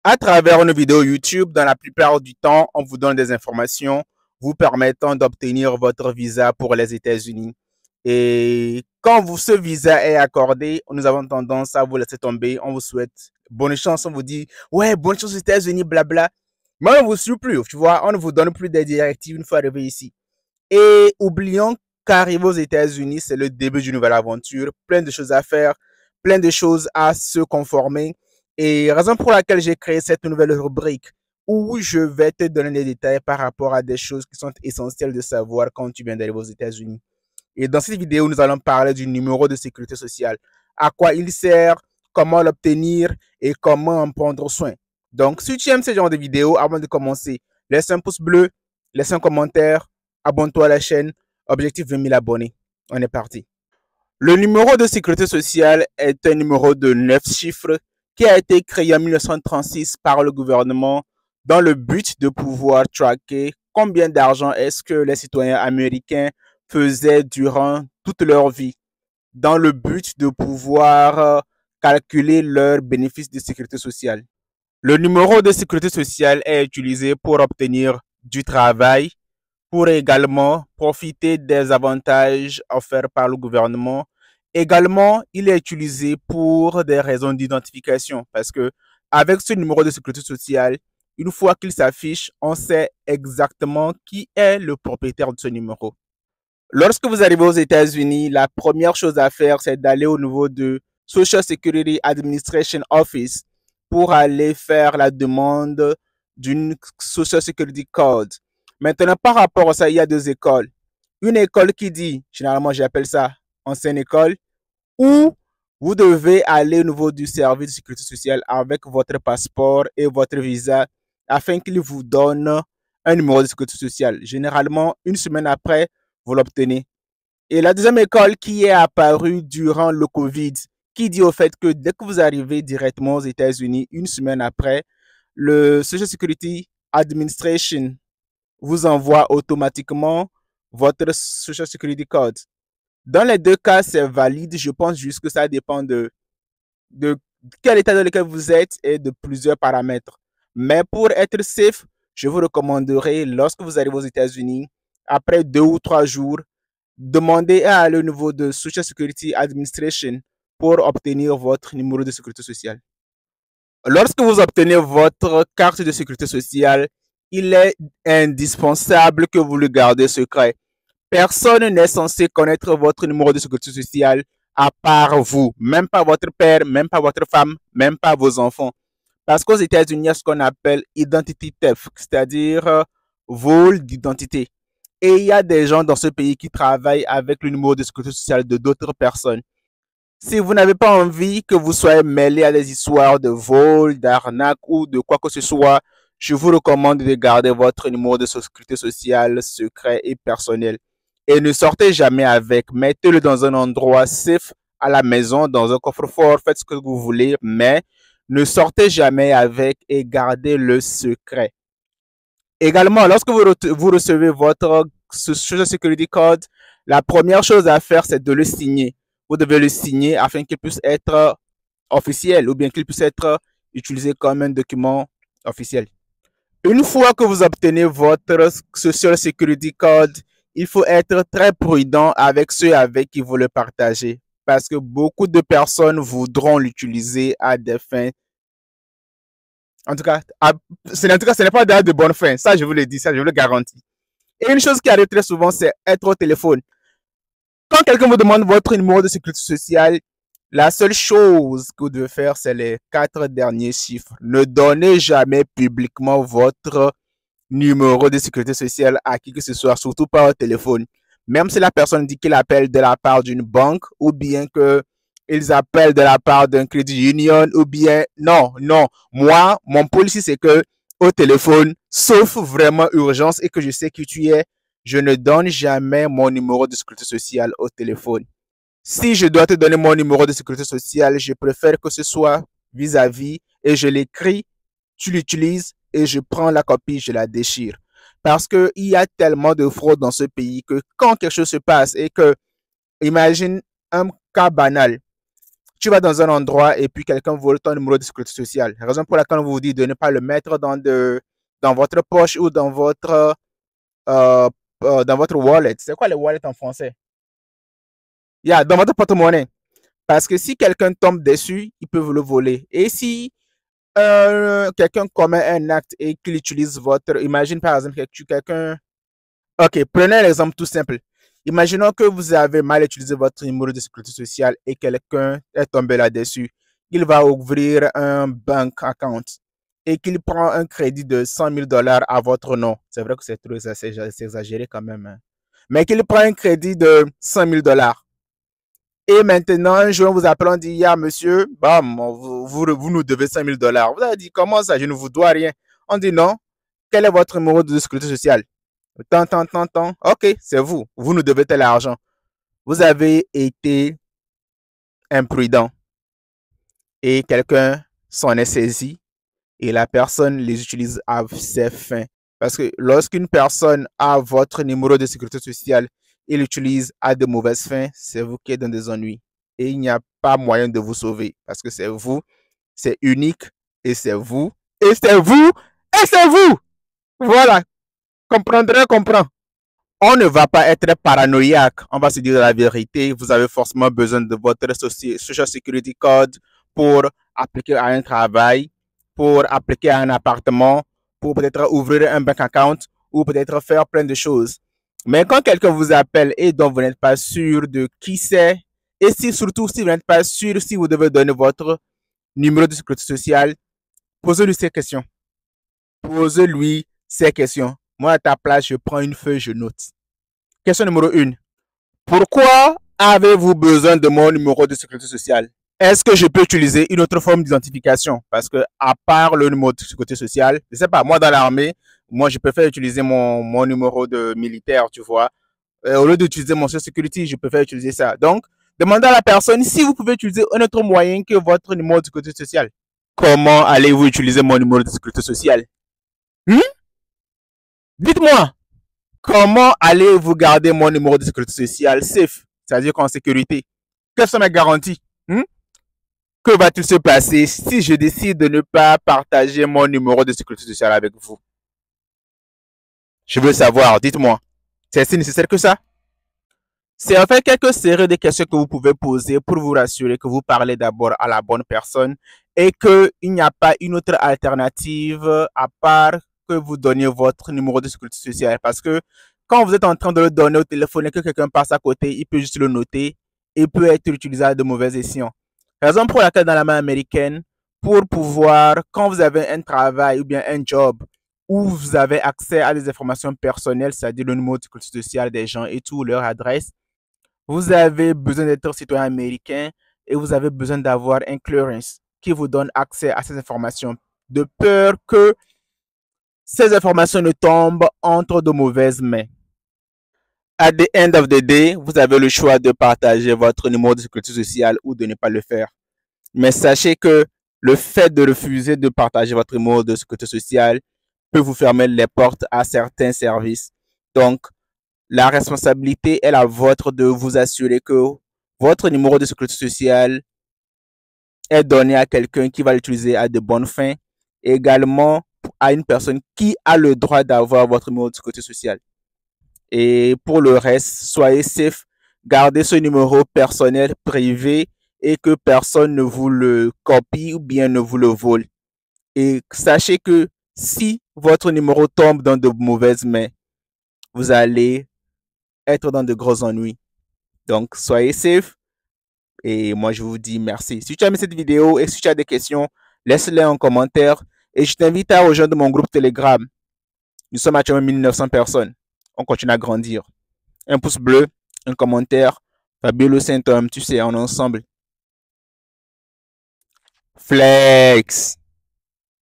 À travers nos vidéos YouTube, dans la plupart du temps, on vous donne des informations vous permettant d'obtenir votre visa pour les États-Unis. Et quand ce visa est accordé, nous avons tendance à vous laisser tomber. On vous souhaite bonne chance. On vous dit, ouais, bonne chance aux États-Unis, blabla. Mais on ne vous suit plus, tu vois. On ne vous donne plus des directives une fois arrivé ici. Et oublions qu'arriver aux États-Unis, c'est le début d'une nouvelle aventure. Plein de choses à faire, plein de choses à se conformer. Et raison pour laquelle j'ai créé cette nouvelle rubrique où je vais te donner des détails par rapport à des choses qui sont essentielles de savoir quand tu viens d'arriver aux États-Unis. Et dans cette vidéo, nous allons parler du numéro de sécurité sociale, à quoi il sert, comment l'obtenir et comment en prendre soin. Donc, si tu aimes ce genre de vidéos, avant de commencer, laisse un pouce bleu, laisse un commentaire, abonne-toi à la chaîne, objectif 20 000 abonnés. On est parti. Le numéro de sécurité sociale est un numéro de 9 chiffres qui a été créé en 1936 par le gouvernement dans le but de pouvoir traquer combien d'argent est-ce que les citoyens américains faisaient durant toute leur vie, dans le but de pouvoir calculer leurs bénéfices de sécurité sociale. Le numéro de sécurité sociale est utilisé pour obtenir du travail, pour également profiter des avantages offerts par le gouvernement. Également, il est utilisé pour des raisons d'identification parce que avec ce numéro de sécurité sociale, une fois qu'il s'affiche, on sait exactement qui est le propriétaire de ce numéro. Lorsque vous arrivez aux États-Unis, la première chose à faire, c'est d'aller au niveau de Social Security Administration Office pour aller faire la demande d'une Social Security Code. Maintenant, par rapport à ça, il y a deux écoles. Une école qui dit, généralement j'appelle ça ancienne école, où vous devez aller au niveau du service de sécurité sociale avec votre passeport et votre visa afin qu'il vous donne un numéro de sécurité sociale. Généralement, une semaine après, vous l'obtenez. Et la deuxième école qui est apparue durant le COVID, qui dit au fait que dès que vous arrivez directement aux États-Unis, une semaine après, le Social Security Administration vous envoie automatiquement votre Social Security Code. Dans les deux cas, c'est valide. Je pense juste que ça dépend de quel état dans lequel vous êtes et de plusieurs paramètres. Mais pour être safe, je vous recommanderais, lorsque vous arrivez aux États-Unis, après 2 ou 3 jours, demandez à aller au niveau de Social Security Administration pour obtenir votre numéro de sécurité sociale. Lorsque vous obtenez votre carte de sécurité sociale, il est indispensable que vous le gardez secret. Personne n'est censé connaître votre numéro de sécurité sociale à part vous. Même pas votre père, même pas votre femme, même pas vos enfants. Parce qu'aux États-Unis, il y a ce qu'on appelle identity theft, c'est-à-dire vol d'identité. Et il y a des gens dans ce pays qui travaillent avec le numéro de sécurité sociale de d'autres personnes. Si vous n'avez pas envie que vous soyez mêlé à des histoires de vol, d'arnaque ou de quoi que ce soit, je vous recommande de garder votre numéro de sécurité sociale secret et personnel. Et ne sortez jamais avec. Mettez-le dans un endroit safe à la maison, dans un coffre-fort, faites ce que vous voulez, mais ne sortez jamais avec et gardez le secret. Également, lorsque vous recevez votre Social Security Code, la première chose à faire, c'est de le signer. Vous devez le signer afin qu'il puisse être officiel ou bien qu'il puisse être utilisé comme un document officiel. Une fois que vous obtenez votre Social Security Code, il faut être très prudent avec ceux avec qui vous le partagez parce que beaucoup de personnes voudront l'utiliser à des fins. En tout cas, ce n'est pas de bonne fin. Ça, je vous le dis, ça, je vous le garantis. Et une chose qui arrive très souvent, c'est être au téléphone. Quand quelqu'un vous demande votre numéro de sécurité sociale, la seule chose que vous devez faire, c'est les 4 derniers chiffres. Ne donnez jamais publiquement votre numéro de sécurité sociale à qui que ce soit, surtout pas au téléphone. Même si la personne dit qu'il appelle de la part d'une banque ou bien qu'ils appellent de la part d'un crédit union ou bien non. Moi, mon policy, c'est que au téléphone, sauf vraiment urgence et que je sais qui tu es, je ne donne jamais mon numéro de sécurité sociale au téléphone. Si je dois te donner mon numéro de sécurité sociale, je préfère que ce soit vis-à-vis et je l'écris, tu l'utilises et je prends la copie, je la déchire. Parce qu'il y a tellement de fraude dans ce pays que quand quelque chose se passe et que, imagine un cas banal, Tu vas dans un endroit et puis quelqu'un vole ton numéro de sécurité sociale. La raison pour laquelle on vous dit de ne pas le mettre dans votre poche ou euh, dans votre wallet. C'est quoi le wallet en français? Yeah, dans votre porte-monnaie. Parce que si quelqu'un tombe dessus, il peut vous le voler. Et si quelqu'un commet un acte et qu'il utilise votre... Imagine par exemple quelqu'un... Ok, prenez l'exemple tout simple. Imaginons que vous avez mal utilisé votre numéro de sécurité sociale et quelqu'un est tombé là-dessus. Il va ouvrir un bank account et qu'il prend un crédit de 100 000 $ à votre nom. C'est vrai que c'est trop exagéré quand même. Hein. Mais qu'il prend un crédit de 100 000 $. Et maintenant, un jour, on vous appelle, on dit, ah, monsieur, bam, vous nous devez 5 000 $. Vous avez dit, comment ça, je ne vous dois rien. On dit, non, quel est votre numéro de sécurité sociale? Tant. Ok, c'est vous. Vous nous devez tel argent. Vous avez été imprudent et quelqu'un s'en est saisi et la personne les utilise à ses fins. Parce que lorsqu'une personne a votre numéro de sécurité sociale et l'utilise à de mauvaises fins, c'est vous qui êtes dans des ennuis. Et il n'y a pas moyen de vous sauver parce que c'est vous, c'est unique et c'est vous, et c'est vous, et c'est vous. Voilà. Comprendrez, comprend. On ne va pas être paranoïaque. On va se dire la vérité. Vous avez forcément besoin de votre Social Security Code pour appliquer à un travail, pour appliquer à un appartement, pour peut-être ouvrir un bank account ou peut-être faire plein de choses. Mais quand quelqu'un vous appelle et dont vous n'êtes pas sûr de qui c'est, et surtout si vous n'êtes pas sûr si vous devez donner votre numéro de sécurité sociale, posez-lui ces questions. Posez-lui ces questions. Moi, à ta place, je prends une feuille, je note. Question numéro 1. Pourquoi avez-vous besoin de mon numéro de sécurité sociale? Est-ce que je peux utiliser une autre forme d'identification? Parce que, à part le numéro de sécurité sociale, je ne sais pas, moi dans l'armée, moi je préfère utiliser mon numéro de militaire, tu vois. Au lieu d'utiliser mon Social Security, je préfère utiliser ça. Donc, demandez à la personne si vous pouvez utiliser un autre moyen que votre numéro de sécurité sociale. Comment allez-vous utiliser mon numéro de sécurité sociale? Dites-moi. Comment allez-vous garder mon numéro de sécurité sociale safe, c'est-à-dire qu'en sécurité? Quelles sont mes garanties? Que va-t-il se passer si je décide de ne pas partager mon numéro de sécurité sociale avec vous? Je veux savoir, dites-moi. C'est si nécessaire que ça? C'est en fait quelques séries de questions que vous pouvez poser pour vous rassurer que vous parlez d'abord à la bonne personne et qu'il n'y a pas une autre alternative à part que vous donniez votre numéro de sécurité sociale. Parce que quand vous êtes en train de le donner au téléphone et que quelqu'un passe à côté, il peut juste le noter et peut être utilisé à de mauvais escients. Raison pour laquelle dans la main américaine, pour pouvoir, quand vous avez un travail ou bien un job où vous avez accès à des informations personnelles, c'est-à-dire le numéro de sécurité sociale des gens et tout, leur adresse, vous avez besoin d'être citoyen américain et vous avez besoin d'avoir un clearance qui vous donne accès à ces informations, de peur que ces informations ne tombent entre de mauvaises mains. At the end of the day, vous avez le choix de partager votre numéro de sécurité sociale ou de ne pas le faire. Mais sachez que le fait de refuser de partager votre numéro de sécurité sociale peut vous fermer les portes à certains services. Donc, la responsabilité est la vôtre de vous assurer que votre numéro de sécurité sociale est donné à quelqu'un qui va l'utiliser à de bonnes fins et également à une personne qui a le droit d'avoir votre numéro de sécurité sociale. Et pour le reste, soyez safe, gardez ce numéro personnel privé et que personne ne vous le copie ou bien ne vous le vole. Et sachez que si votre numéro tombe dans de mauvaises mains, vous allez être dans de gros ennuis. Donc, soyez safe et moi, je vous dis merci. Si tu as aimé cette vidéo et si tu as des questions, laisse-les en commentaire et je t'invite à rejoindre mon groupe Telegram. Nous sommes actuellement 1900 personnes. On continue à grandir. Un pouce bleu, un commentaire. Fabio Saint-Homme, tu sais, on est ensemble. Flex.